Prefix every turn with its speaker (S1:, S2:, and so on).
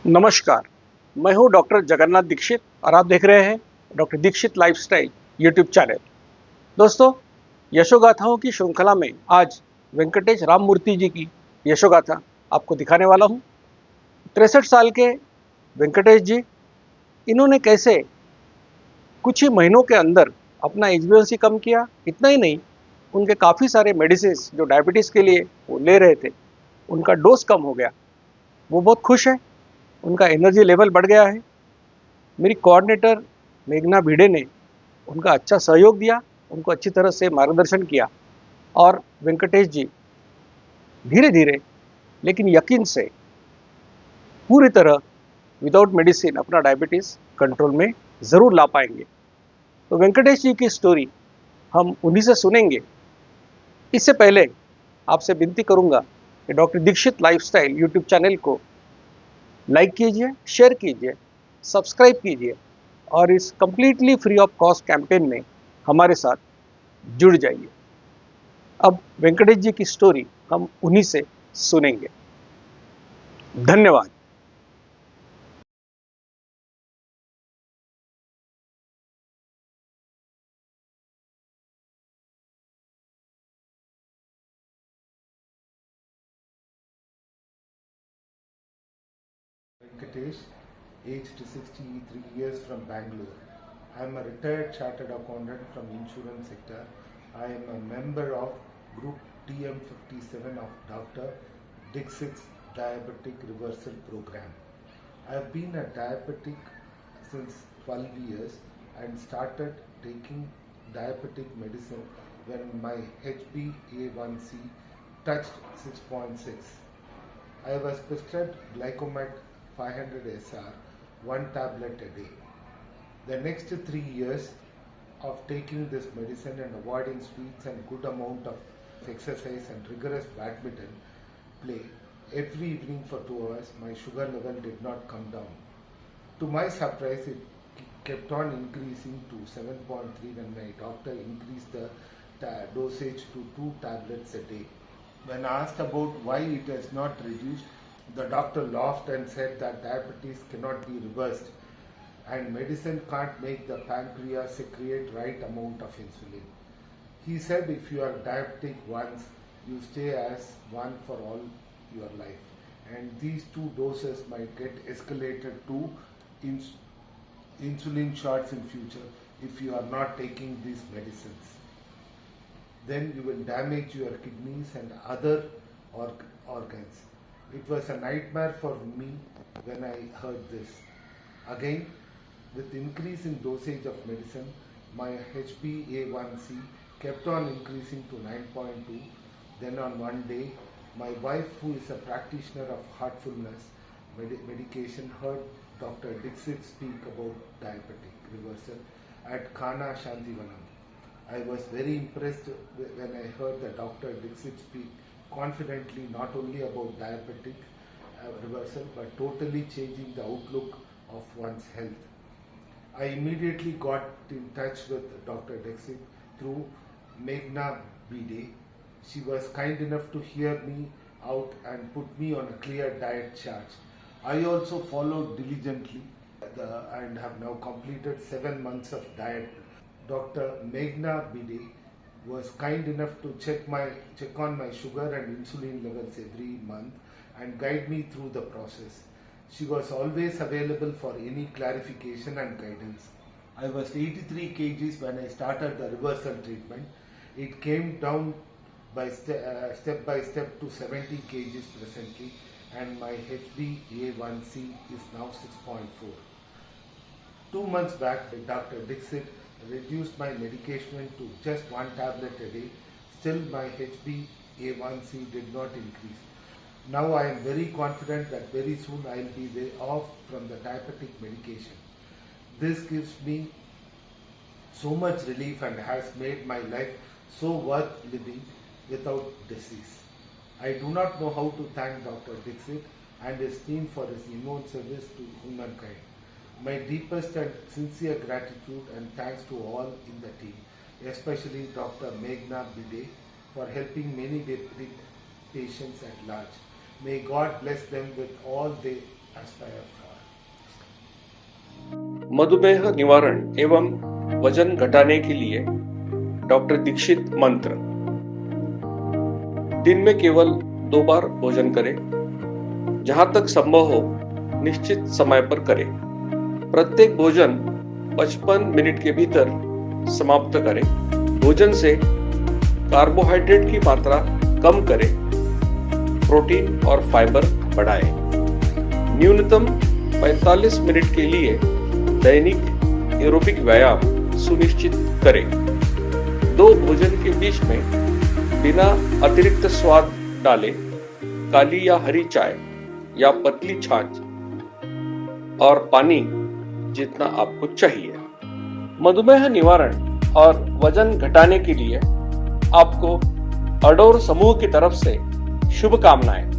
S1: नमस्कार, मैं हूं डॉक्टर जगन्नाथ दीक्षित और आप देख रहे हैं doctor Dikshit lifestyle YouTube channel. दोस्तों, यशोगाथाओं की श्रृंखला में आज वेंकटेश राममूर्ति जी की यशोगाथा आपको दिखाने वाला हूं। 63 साल के वेंकटेश जी, इन्होंने कैसे कुछ ही महीनों के अंदर अपना एचबीएलसी कम किया। इतना ही नहीं, उनके काफ़ी सारे मेडिसिन जो डायबिटीज़ के लिए वो ले रहे थे, उनका डोज कम हो गया। वो बहुत खुश है, उनका एनर्जी लेवल बढ़ गया है। मेरी कोऑर्डिनेटर मेघना भिड़े ने उनका अच्छा सहयोग दिया, उनको अच्छी तरह से मार्गदर्शन किया और वेंकटेश जी धीरे धीरे लेकिन यकीन से पूरी तरह विदाउट मेडिसिन अपना डायबिटीज़ कंट्रोल में ज़रूर ला पाएंगे। तो वेंकटेश जी की स्टोरी हम उन्हीं से सुनेंगे। इससे पहले आपसे विनती करूंगा कि doctor Dikshit lifestyle YouTube channel को लाइक कीजिए, शेयर कीजिए, सब्सक्राइब कीजिए और इस completely free of cost campaign में हमारे साथ जुड़ जाइए। अब वेंकटेश जी की स्टोरी हम उन्हीं से सुनेंगे। धन्यवाद।
S2: Venkatesh, aged 63 years from Bangalore. I am a retired chartered accountant from insurance sector. I am a member of Group TM57 of Dr. Dixit's Diabetic Reversal Program. I have been a diabetic since 12 years and started taking diabetic medicine when my HbA1c touched 6.6. I was prescribed Glycomet 500 SR, one tablet a day. The next 3 years of taking this medicine and avoiding sweets and good amount of exercise and rigorous badminton play every evening for 2 hours, my sugar level did not come down. To my surprise, it kept on increasing to 7.3 when my doctor increased the dosage to 2 tablets a day. When asked about why it has not reduced, the doctor laughed and said that diabetes cannot be reversed and medicine can't make the pancreas secrete right amount of insulin. He said if you are diabetic once, you stay as one for all your life, and these 2 doses might get escalated to insulin shots in future if you are not taking these medicines. Then you will damage your kidneys and other organs. It was a nightmare for me when I heard this. Again, with increase in dosage of medicine, my HbA1c kept on increasing to 9.2. Then on one day, my wife, who is a practitioner of heartfulness medication, heard Dr. Dixit speak about diabetic reversal at Kana Shantivanam. I was very impressed when I heard the Dr. Dixit speak confidently not only about diabetic reversal but totally changing the outlook of one's health. I immediately got in touch with Dr. Dixit through Meghna Bide. She was kind enough to hear me out and put me on a clear diet chart. I also followed diligently and have now completed 7 months of diet. Dr. Meghna Bide was kind enough to check on my sugar and insulin levels every month and guide me through the process. She was always available for any clarification and guidance. I was 83 kgs when I started the reversal treatment. It came down by step by step to 70 kgs presently, and my HbA1c is now 6.4. 2 months back, Dr. Dixit reduced my medication to just one tablet a day. Still, my HbA1c did not increase. Now I am very confident that very soon I will be off from the diabetic medication. This gives me so much relief and has made my life so worth living without disease. I do not know how to thank Dr. Dixit and his team for his immense service to humankind. My deepest and sincere gratitude and thanks to all in the team, especially Dr. Meghna Bide for helping many patients at large. May God bless them with all they aspire for.
S1: मधुमेह निवारण एवं वजन घटाने के लिए doctor Dixit मंत्र। दिन में केवल 2 बार भोजन करें। जहां तक संभव हो निश्चित समय पर करें। प्रत्येक भोजन 55 मिनट के भीतर समाप्त करें। भोजन से कार्बोहाइड्रेट की मात्रा कम करें। प्रोटीन और फाइबर बढ़ाएं। न्यूनतम 45 मिनट के लिए दैनिक एरोबिक व्यायाम सुनिश्चित करें। 2 भोजन के बीच में बिना अतिरिक्त स्वाद डाले काली या हरी चाय या पतली छाछ और पानी जितना आपको चाहिए। मधुमेह निवारण और वजन घटाने के लिए आपको अडोर समूह की तरफ से शुभकामनाएं।